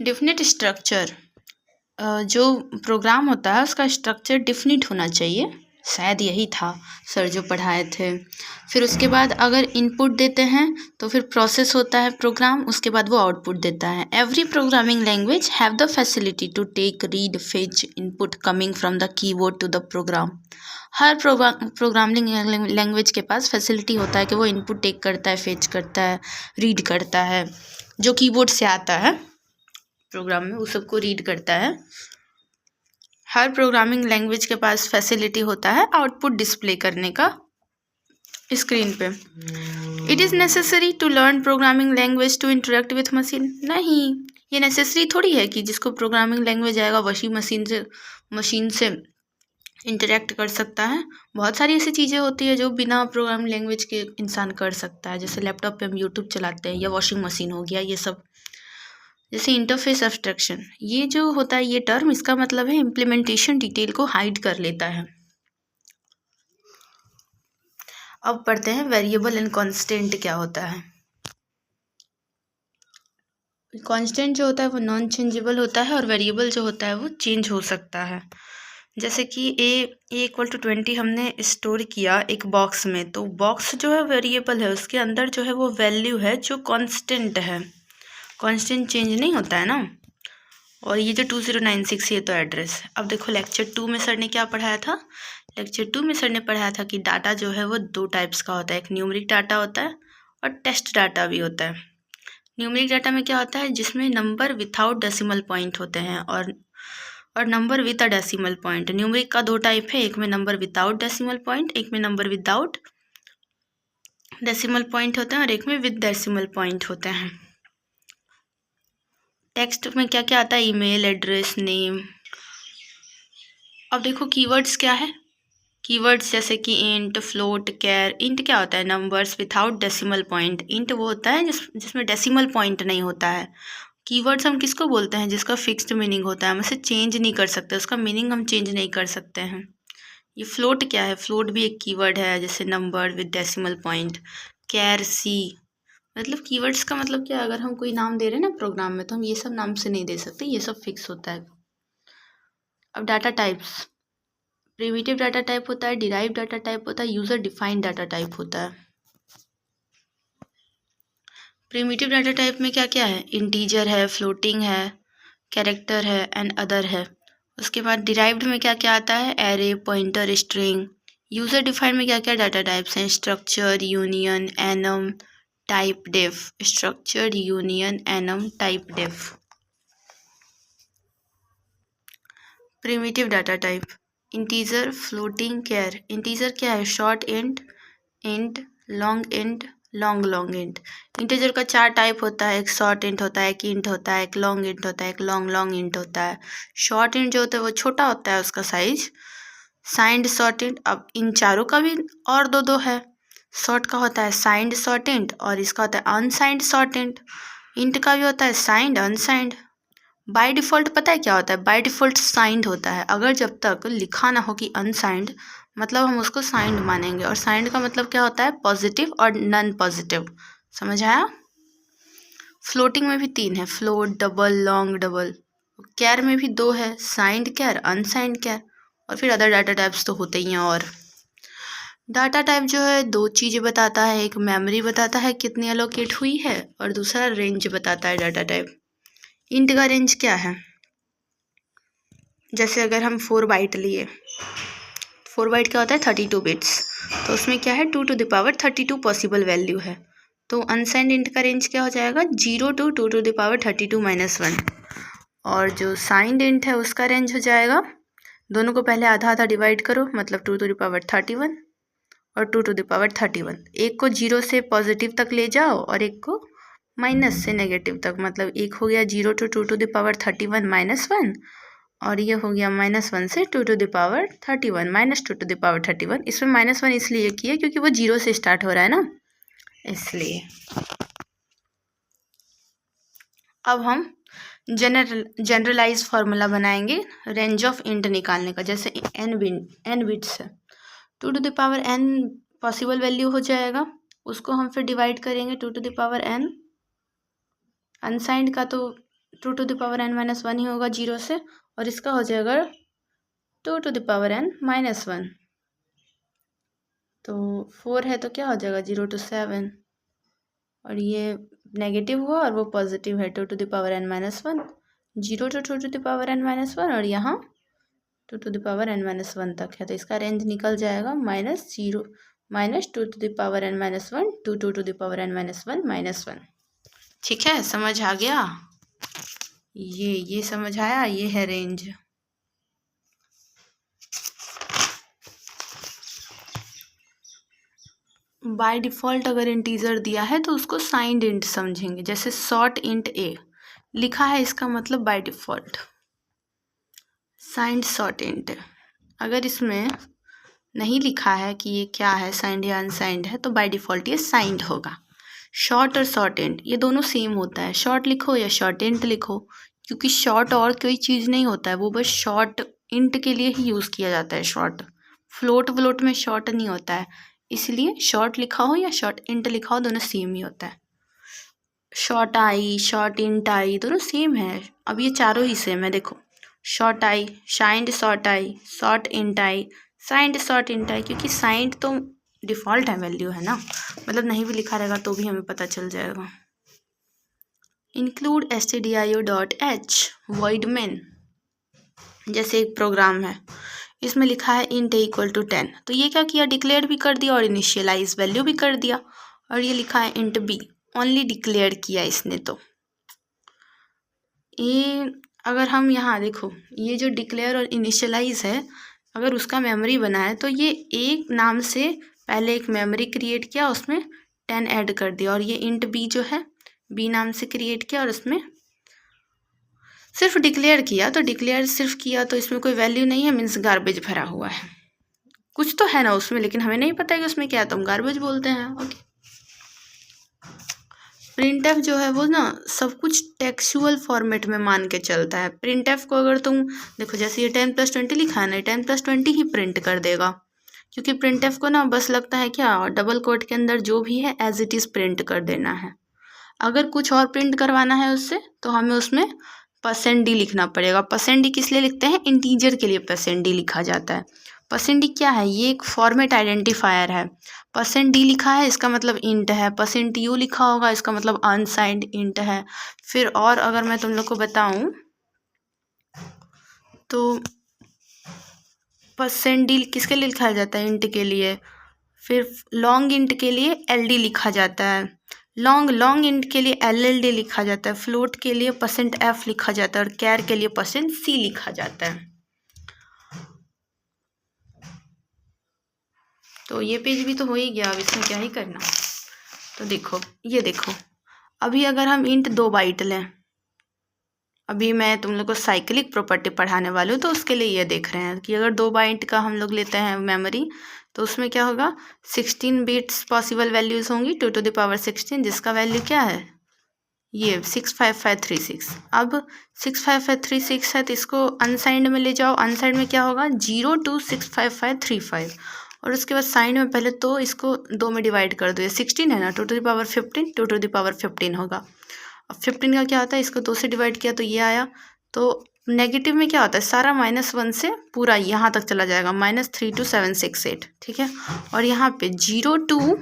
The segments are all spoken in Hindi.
डिफिनिट स्ट्रक्चर, जो प्रोग्राम होता है उसका स्ट्रक्चर डिफिनिट होना चाहिए, शायद यही था सर जो पढ़ाए थे। फिर उसके बाद अगर इनपुट देते हैं तो फिर प्रोसेस होता है प्रोग्राम, उसके बाद वो आउटपुट देता है। Every programming language have the facility to take read fetch input coming from the keyboard to the program. हर प्रोग्रामिंग लैंग्वेज के पास फैसिलिटी होता है कि वो इनपुट टेक करता है, फेच करता है, रीड करता है, जो कीबोर्ड से आता है प्रोग्राम में वो सबको रीड करता है। हर प्रोग्रामिंग लैंग्वेज के पास फैसिलिटी होता है आउटपुट डिस्प्ले करने का स्क्रीन पे। It is necessary to learn programming language to interact with machine. नहीं, ये नेसेसरी थोड़ी है कि जिसको प्रोग्रामिंग लैंग्वेज आएगा वही मशीन से इंटरेक्ट कर सकता है। बहुत सारी ऐसी चीज़ें होती है जो बिना प्रोग्रामिंग लैंग्वेज के इंसान कर सकता है, जैसे लैपटॉप पे हम यूट्यूब चलाते हैं, या वॉशिंग मशीन हो गया, ये सब। जैसे इंटरफेस एब्स्ट्रैक्शन, ये जो होता है ये टर्म, इसका मतलब है इम्प्लीमेंटेशन डिटेल को हाइड कर लेता है। अब पढ़ते हैं वेरिएबल एंड कांस्टेंट क्या होता है। कांस्टेंट जो होता है वो नॉन चेंजेबल होता है और वेरिएबल जो होता है वो चेंज हो सकता है। जैसे कि ए इक्वल टू 20 हमने स्टोर किया एक बॉक्स में, तो बॉक्स जो है वेरिएबल है, उसके अंदर जो है वो वैल्यू है जो कांस्टेंट है, कांस्टेंट चेंज नहीं होता है ना। और ये जो 2096 ये तो एड्रेस है। अब देखो लेक्चर 2 में सर ने क्या पढ़ाया था। लेक्चर 2 में सर ने पढ़ाया था कि डाटा जो है वो 2 टाइप्स का होता है, एक न्यूमेरिक डाटा होता है और टेस्ट डाटा भी होता है। न्यूमेरिक डाटा में क्या होता है, जिसमें नंबर विथआउट डेसिमल पॉइंट होते हैं और number with a decimal point. Numeric का 2 टाइप है, एक में नंबर विदाउट डेसिमल पॉइंट, एक में नंबर विदाउट डेसिमल पॉइंट होते हैं और एक में विद डेसिमल पॉइंट होते हैं। टेक्स्ट में क्या क्या आता है, ईमेल एड्रेस, नेम। अब देखो कीवर्ड्स क्या है। कीवर्ड्स जैसे कि इंट, फ्लोट, कैर। इंट क्या होता है, numbers without decimal point. Int वो होता है जिसमें डेसिमल पॉइंट नहीं होता है। कीवर्ड्स हम किसको बोलते हैं, जिसका फिक्स्ड मीनिंग होता है, हम उसे चेंज नहीं कर सकते, उसका मीनिंग हम चेंज नहीं कर सकते हैं। ये फ्लोट क्या है, फ्लोट भी एक कीवर्ड है, जैसे नंबर विद डेसिमल पॉइंट। कैर, सी, मतलब कीवर्ड्स का मतलब क्या है, अगर हम कोई नाम दे रहे हैं ना प्रोग्राम में तो हम ये सब नाम से नहीं दे सकते, ये सब फिक्स होता है। अब data types, primitive data type होता है, डिराइव डाटा टाइप होता है, यूजर डिफाइंड डाटा टाइप होता है। प्रिमिटिव डाटा टाइप में क्या क्या है, इंटीजर है, फ्लोटिंग है, कैरेक्टर है एंड अदर है। उसके बाद डिराइव्ड में क्या क्या आता है, array, pointer, string. User defined में क्या क्या डाटा टाइप्स हैं, structure, union, enum, typedef. Structure, union, enum, typedef. Primitive data type, integer, floating, char. Integer क्या है, short int, long int, long int. Integer का 4 टाइप होता है, एक शॉर्ट इंट होता है, एक इंट होता है, एक लॉन्ग इंट होता है, एक लॉन्ग इंट होता है। शॉर्ट इंट जो होता है वो छोटा होता है उसका साइज। साइंड शॉर्ट इंट, अब इन चारों का भी और दो है। शॉर्ट का होता है साइंड शॉर्ट इंट और इसका होता है अनसाइंड शॉर्ट इंट। इंट का भी होता है साइंड, अनसाइंड। बाय डिफ़ॉल्ट पता है क्या होता है, बाय डिफ़ॉल्ट साइंड होता है। अगर जब तक लिखा ना हो कि अनसाइंड, मतलब हम उसको साइंड मानेंगे। और साइंड का मतलब क्या होता है, पॉजिटिव और नॉन पॉजिटिव। समझ आया। फ्लोटिंग में भी 3 है, फ्लोट, डबल, लॉन्ग, डबल। कैर में भी 2 है, साइंड कैर, अनसाइंड कैर। और फिर अदर डाटा टाइप्स तो होते ही हैं। और डाटा टाइप जो है 2 चीज़ें बताता है, एक मेमोरी बताता है कितनी एलोकेट हुई है और दूसरा रेंज बताता है डाटा टाइप। इंट का रेंज क्या है, जैसे अगर हम 4 बाइट लिए, 4 बाइट क्या होता है, 32 बिट्स, तो उसमें क्या है 2 to the power 32 possible value है। तो अनसाइंड इंट का रेंज क्या हो जाएगा, 0 to 2 to the power 32 - 1। और जो साइंड इंट है उसका रेंज हो जाएगा, दोनों को पहले आधा आधा डिवाइड करो, मतलब 2 to the power 31 और 2 to the power 31। एक को 0 से पॉजिटिव तक ले जाओ और एक को माइनस से नेगेटिव तक, मतलब एक हो गया 0 to 2 to the power 31 - 1 और ये हो गया -1 से 2 to the power 31 -2 to the power 31। इसमें -1 इसलिए किया क्योंकि वो 0 से स्टार्ट हो रहा है ना, इसलिए। अब हम जनरलाइज फार्मूला बनाएंगे रेंज ऑफ इंट निकालने का। जैसे n बिट्स है, 2 to the power n possible value हो जाएगा, उसको हम फिर डिवाइड करेंगे 2 to the power n। Unsigned का तो 2 to the power n minus 1 ही होगा 0 से, और इसका हो जाएगा 2 to the power n minus 1। तो 4 है तो क्या हो जाएगा 0 to 7, और ये नेगेटिव हुआ और वो पॉजिटिव है 2 to the power n minus 1, 0 to 2 to the power n minus 1, और यहाँ 2 to the power n minus 1 तक है, तो इसका रेंज निकल जाएगा -0 -2 to the power n minus 1 to 2 to the power n minus 1 -1। ठीक है, समझ आ गया? ये समझ आया, ये है रेंज। बाय डिफ़ॉल्ट अगर इंटीजर दिया है तो उसको साइंड इंट समझेंगे, जैसे शॉर्ट इंट ए लिखा है, इसका मतलब by default signed short int. अगर इसमें नहीं लिखा है कि ये क्या है, साइंड या अनसाइंड है, तो बाय डिफ़ॉल्ट ये साइंड होगा। शॉर्ट और शॉर्ट इंट ये दोनों सेम होता है, शॉर्ट लिखो या शॉर्ट इंट लिखो, क्योंकि शॉर्ट और कोई चीज़ नहीं होता है, वो बस शॉर्ट इंट के लिए ही यूज़ किया जाता है। शॉर्ट फ्लोट व्लोट में शॉर्ट नहीं होता है, इसलिए शॉर्ट लिखा हो या शॉर्ट इंट लिखा हो दोनों सेम ही होता है। शॉर्ट आई, शॉर्ट इंट आई दोनों सेम है। अब ये चारों ही सेम है, देखो short I, signed short I, short int I, signed short int I, क्योंकि साइंड तो डिफ़ॉल्ट है, वैल्यू है ना, मतलब नहीं भी लिखा रहेगा तो भी हमें पता चल जाएगा। इंक्लूड stdio.h void main, जैसे एक प्रोग्राम है, इसमें लिखा है int a इक्वल टू 10, तो ये क्या किया, डिक्लेयर भी कर दिया और इनिशियलाइज वैल्यू भी कर दिया। और ये लिखा है int b, ओनली डिक्लेयर किया इसने। तो ये अगर हम यहाँ देखो, ये जो डिक्लेयर और इनिशियलाइज है, अगर उसका मेमोरी बना है तो ये एक नाम से पहले एक मेमोरी क्रिएट किया, उसमें 10 ऐड कर दिया, और ये int b जो है b नाम से क्रिएट किया और उसमें सिर्फ डिक्लेयर किया। तो डिक्लेयर सिर्फ किया तो इसमें कोई वैल्यू नहीं है, मीन्स गार्बेज भरा हुआ है। कुछ तो है ना उसमें, लेकिन हमें नहीं पता है कि उसमें क्या है, तो हम गार्बेज बोलते हैं। ओके, प्रिंटएफ जो है वो ना सब कुछ टेक्सुअल फॉर्मेट में मान के चलता है। प्रिंटएफ को अगर तुम देखो, जैसे ये 10 + 20 लिखा है ना, 10 + 20 ही प्रिंट कर देगा, क्योंकि प्रिंटएफ को ना बस लगता है क्या, डबल कोट के अंदर जो भी है एज इट इज़ प्रिंट कर देना है। अगर कुछ और प्रिंट करवाना है उससे, तो हमें उसमें %d लिखना पड़ेगा। %d किस लिए लिखते हैं, इंटीजर के लिए %d लिखा जाता है। %d क्या है, ये एक फॉर्मेट आइडेंटिफायर है। %d लिखा है इसका मतलब इंट है, %u लिखा होगा इसका मतलब अनसाइंड इंट है। फिर और अगर मैं तुम लोग को बताऊं तो %d किसके लिए लिखा जाता है, इंट के लिए। फिर लॉन्ग इंट के लिए LD लिखा जाता है, लॉन्ग इंट के लिए LLD लिखा जाता है, फ्लोट के लिए %f लिखा जाता है, और कैर के लिए %c लिखा जाता है। तो ये पेज भी तो हो ही गया, अब इसमें क्या ही करना। तो देखो, ये देखो, अभी अगर हम इंट 2 बाइट लें, अभी मैं तुम लोग को साइक्लिक प्रॉपर्टी पढ़ाने वाली हूँ, तो उसके लिए ये देख रहे हैं कि अगर 2 बाइट का हम लोग लेते हैं मेमोरी, तो उसमें क्या होगा, 16 बिट्स पॉसिबल वैल्यूज़ होंगी 2 टू द पावर 16, जिसका वैल्यू क्या है, ये 65536। अब 65536 है तो इसको अनसाइंड में ले जाओ, अनसाइंड में क्या होगा 0 to 65535, और उसके बाद साइंड में पहले तो इसको 2 में डिवाइड कर दो, ये 16 है ना, 2 to the power 15, 2 to the power 15 होगा। अब 15 का क्या होता है, इसको 2 से डिवाइड किया तो ये आया। तो नेगेटिव में क्या होता है, सारा -1 से पूरा यहाँ तक चला जाएगा, -32768, ठीक है। और यहाँ पे 0 to,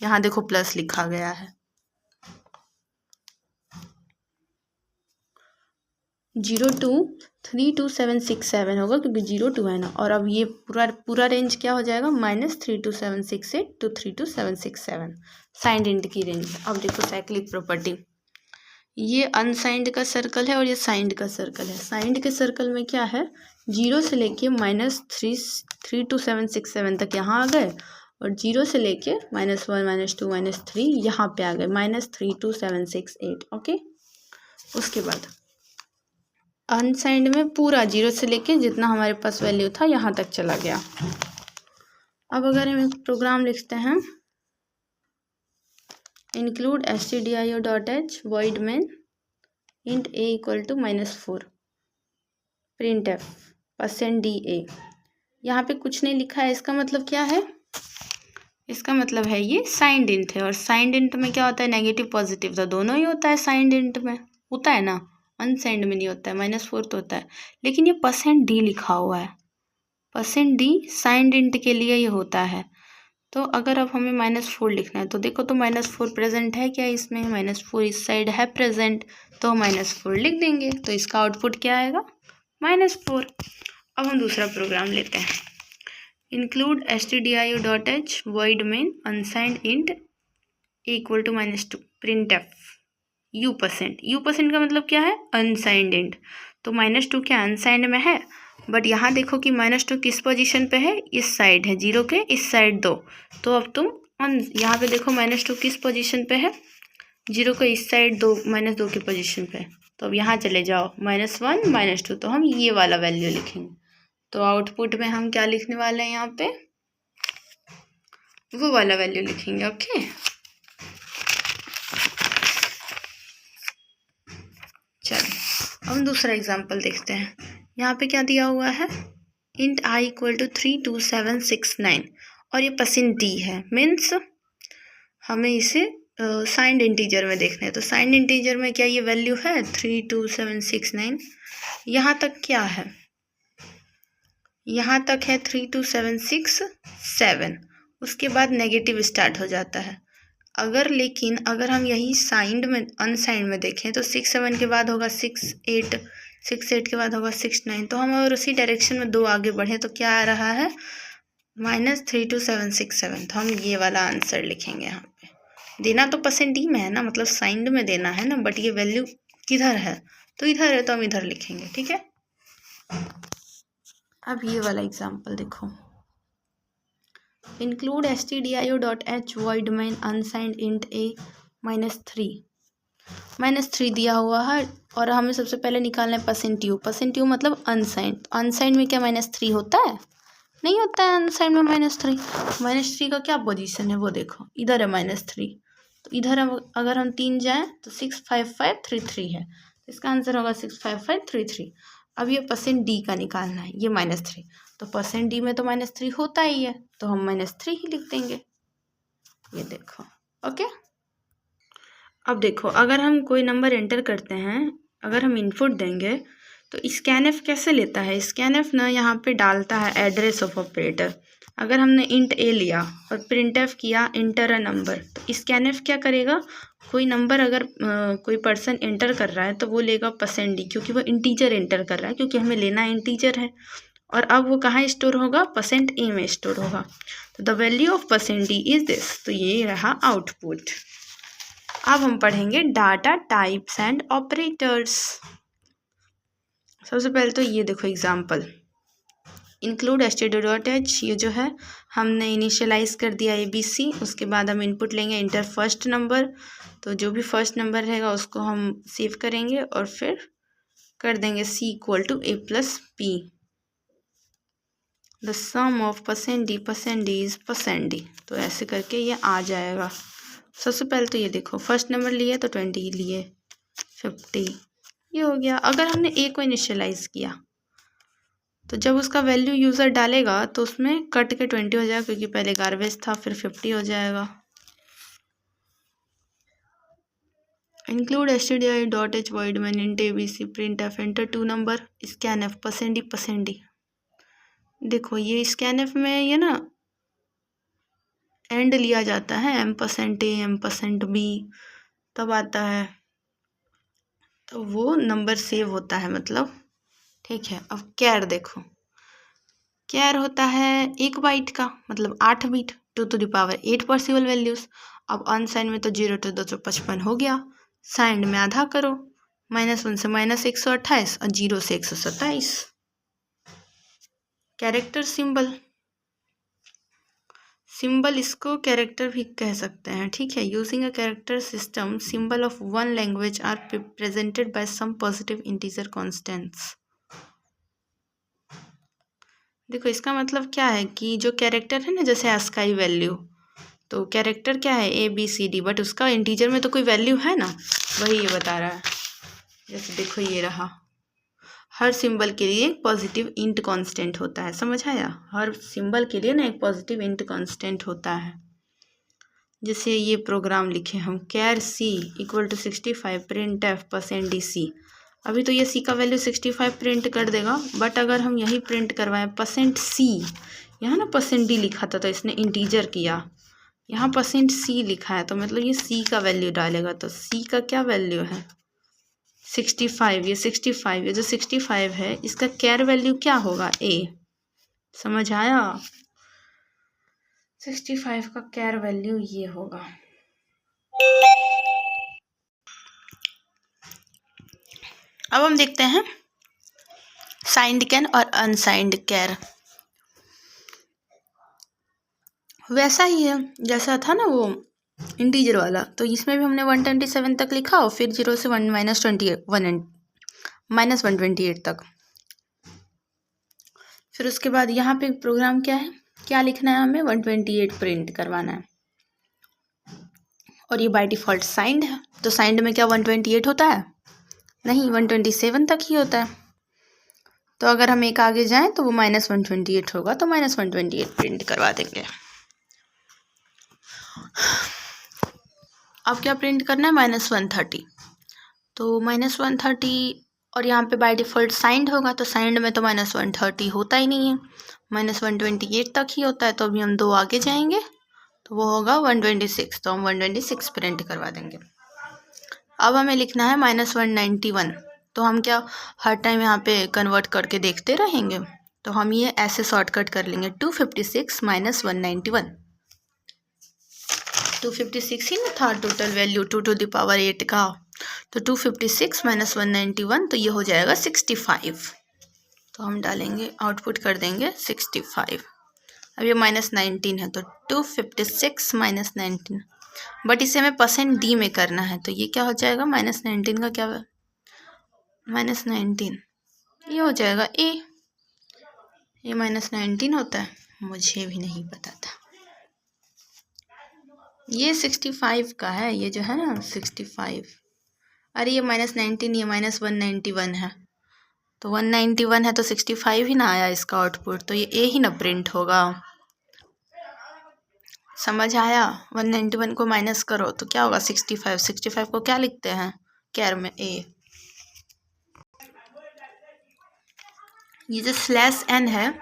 यहाँ देखो प्लस लिखा गया है, 0 to 32767 होगा, क्योंकि 0 2 है ना। और अब ये पूरा रेंज क्या हो जाएगा, -32768 to 32767, साइंड इंट की रेंज। अब देखो साइक्लिक प्रॉपर्टी, ये अनसाइंड का सर्कल है और ये साइंड का सर्कल है। साइंड के सर्कल में क्या है, 0 से लेके -32767 तक यहाँ आ गए, और 0 से लेके -1 -2 -3 यहाँ पे आ गए, -32768। ओके, उसके बाद अनसाइंड में पूरा 0 से लेके जितना हमारे पास वैल्यू था यहाँ तक चला गया। अब अगर हम एक प्रोग्राम लिखते हैं, include stdio.h void main int a equal to -4 printf %da, यहाँ पे कुछ नहीं लिखा है, इसका मतलब क्या है, इसका मतलब है ये साइंड इंट है, और साइंड इंट में क्या होता है, नेगेटिव पॉजिटिव तो दोनों ही होता है, साइंड इंट में होता है ना। अनसाइंड में नहीं होता है, -4 तो होता है, लेकिन ये %d लिखा हुआ है। %d साइंड इंट के लिए ये होता है। तो अगर अब हमें -4 लिखना है तो देखो तो -4 प्रेजेंट है क्या इसमें, -4 इस साइड है प्रेजेंट, तो -4 लिख देंगे, तो इसका आउटपुट क्या आएगा, -4। अब हम दूसरा प्रोग्राम लेते हैं। Include stdio.h void main unsigned int equal to -2 printf u% का मतलब क्या है, अनसाइंड इंट। तो -2 क्या अनसाइंड में है, बट यहाँ देखो कि -2 किस पोजीशन पे है, इस साइड है, 0 के इस साइड 2। तो अब तुम यहाँ पे देखो -2 किस पोजीशन पे है, 0 के इस साइड 2 -2 की पोजीशन पे। तो अब यहाँ चले जाओ -1 -2, तो हम ये वाला वैल्यू लिखेंगे। तो आउटपुट में हम क्या लिखने वाले हैं, यहाँ पे वो वाला वैल्यू लिखेंगे। ओके, चलो हम दूसरा एग्जांपल देखते हैं। यहाँ पे क्या दिया हुआ है, int i इक्वल टू 32769 और ये %d है, मीन्स हमें इसे साइंड इंटीजर में देखना है। तो साइंड इंटीजर में क्या ये वैल्यू है 32769, यहाँ तक क्या है, यहाँ तक है 32767, उसके बाद नेगेटिव स्टार्ट हो जाता है। लेकिन अगर हम यही साइंड में अनसाइंड में देखें तो 67 के बाद होगा 68, 68 के बाद होगा 69। तो हम अगर उसी डायरेक्शन में 2 आगे बढ़े तो क्या आ रहा है, -32767। तो हम ये वाला आंसर लिखेंगे। यहाँ पे देना तो %d में है ना, मतलब साइंड में देना है ना, बट ये वैल्यू किधर है, तो इधर है, तो हम इधर लिखेंगे। ठीक है, अब ये वाला एग्जाम्पल देखो। Include stdio.h void main unsigned int a -3 दिया हुआ है और हमें सबसे पहले निकालना है %u। %u मतलब अनसाइंड। अनसाइंड में क्या -3 होता है, नहीं होता है अनसाइंड में -3। -3 का क्या पोजीशन है वो देखो, इधर है -3, तो इधर अगर हम 3 जाएं तो 65533 है, तो इसका आंसर होगा 65533। अब ये %d का निकालना है, ये -3, तो %d में तो -3 होता ही है, तो हम -3 ही लिख देंगे। ये देखो, ओके। अब देखो, अगर हम कोई नंबर एंटर करते हैं, अगर हम इनपुट देंगे तो स्कैनएफ कैसे लेता है, स्कैनएफ ना यहाँ पे डालता है एड्रेस ऑफ ऑपरेटर। अगर हमने int a लिया और प्रिंटएफ किया इंटर अ नंबर, तो स्कैनएफ क्या करेगा, कोई नंबर अगर कोई पर्सन एंटर कर रहा है तो वो लेगा %d, क्योंकि वो इंटीजर एंटर कर रहा है, क्योंकि हमें लेना इंटीजर है। और अब वो कहाँ स्टोर होगा, %a में स्टोर होगा। तो the value of %d is this, तो ये रहा आउटपुट। अब हम पढ़ेंगे डाटा टाइप्स एंड ऑपरेटर्स। सबसे पहले तो ये देखो एग्जाम्पल, इंक्लूड stdio.h, ये जो है हमने इनिशियलाइज कर दिया ABC। उसके बाद हम इनपुट लेंगे इंटर फर्स्ट नंबर, तो जो भी फर्स्ट नंबर रहेगा उसको हम सेव करेंगे और फिर कर देंगे C equal to a plus p। The sum of %d is %d, तो ऐसे करके ये आ जाएगा। सबसे पहले तो ये देखो, फर्स्ट नंबर लिए तो 20 लिए, 50, ये हो गया। अगर हमने a को इनिशियलाइज किया तो जब उसका वैल्यू यूज़र डालेगा तो उसमें कट के 20 हो जाएगा, क्योंकि पहले गार्बेज था, फिर 50 हो जाएगा। Include stdio.h void main int abc printf enter 2 number scanf %d। देखो ये scanf में ये ना एंड लिया जाता है, %a %b तब आता है, तो वो नंबर सेव होता है मतलब। ठीक है, अब कैर देखो, कैर होता है 1 बाइट का, मतलब 8 बिट, 2⁸ पॉसिबल वैल्यूज़। अब अनसाइंड में तो 0 to 255 हो गया, साइंड में आधा करो, -1 से -128 और 0 से 127। कैरेक्टर सिंबल इसको कैरेक्टर भी कह सकते हैं। ठीक है, using a character system symbol of one language are presented by some positive integer constants. देखो इसका मतलब क्या है कि जो कैरेक्टर है ना, जैसे ASCII वैल्यू, तो कैरेक्टर क्या है ABCD, बट उसका इंटीजर में तो कोई वैल्यू है ना, वही ये बता रहा है। जैसे देखो ये रहा, हर सिंबल के लिए एक पॉजिटिव इंट कांस्टेंट होता है, समझ आया, हर सिंबल के लिए ना एक पॉजिटिव इंट कांस्टेंट होता है। जैसे ये प्रोग्राम लिखे हम, char C equal to 65 printf %dc। अभी तो ये सी का वैल्यू 65 प्रिंट कर देगा, बट अगर हम यही प्रिंट करवाएं %c, यहाँ ना %d लिखा था तो इसने इंटीजर किया, यहाँ %c लिखा है तो मतलब ये c का वैल्यू डालेगा, तो c का क्या वैल्यू है 65, ये 65, ये जो 65 है इसका कैर वैल्यू क्या होगा a, समझ आया। 65 का कैर वैल्यू ये होगा। अब हम देखते हैं साइंड कैर और अनसाइंड कैर। वैसा ही है जैसा था ना वो इंटीजर वाला, तो इसमें भी हमने 127 तक लिखा और फिर 0 से -128 तक। फिर उसके बाद यहाँ पे प्रोग्राम क्या है, क्या लिखना है हमें 128 प्रिंट करवाना है, और ये बाय डिफ़ॉल्ट साइंड है, तो साइंड में क्या 128 होता है, नहीं 127 तक ही होता है। तो अगर हम एक आगे जाएं तो वो -128 होगा, तो -128 प्रिंट करवा देंगे। अब क्या प्रिंट करना है -130, तो -130, और यहाँ पे बाय डिफ़ॉल्ट साइंड होगा, तो साइंड में तो -130 होता ही नहीं है, -128 तक ही होता है। तो अभी हम 2 आगे जाएंगे तो वो होगा 126, तो हम 126 प्रिंट करवा देंगे। अब हमें लिखना है -191, तो हम क्या हर टाइम यहाँ पे कन्वर्ट करके देखते रहेंगे, तो हम ये ऐसे शॉर्टकट कर लेंगे, 256 - 191, 256 ही ना था total value 2 to the power 8 का, तो 256 - 191, तो ये हो जाएगा 65। तो हम डालेंगे, आउटपुट कर देंगे 65। अब ये -19 है, तो 256 - 19, बट इसे हमें %d में करना है, तो ये क्या हो जाएगा -19 का क्या -19, ये हो जाएगा a, ये -19 होता है, मुझे भी नहीं पता था। ये 65 का है, ये जो है ना 65, अरे ये -19, ये -191 है, तो 191 है तो 65 ही ना आया इसका आउटपुट, तो ये a ही ना प्रिंट होगा, समझ आया। 191 को माइनस करो तो क्या होगा 65, 65 को क्या लिखते हैं कैर में a। ये जो /n है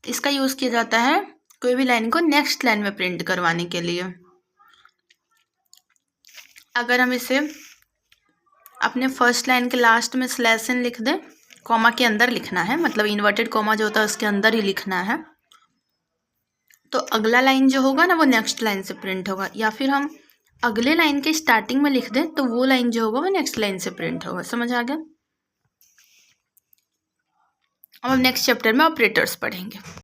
इसका यूज़ किया जाता है कोई भी लाइन को नेक्स्ट लाइन में प्रिंट करवाने के लिए। अगर हम इसे अपने फर्स्ट लाइन के लास्ट में /n लिख दें, कॉमा के अंदर लिखना है, मतलब इन्वर्टेड कॉमा जो होता है उसके अंदर ही लिखना है, तो अगला लाइन जो होगा ना वो नेक्स्ट लाइन से प्रिंट होगा, या फिर हम अगले लाइन के स्टार्टिंग में लिख दें तो वो लाइन जो होगा वो नेक्स्ट लाइन से प्रिंट होगा, समझ आ गया। अब हम नेक्स्ट चैप्टर में ऑपरेटर्स पढ़ेंगे।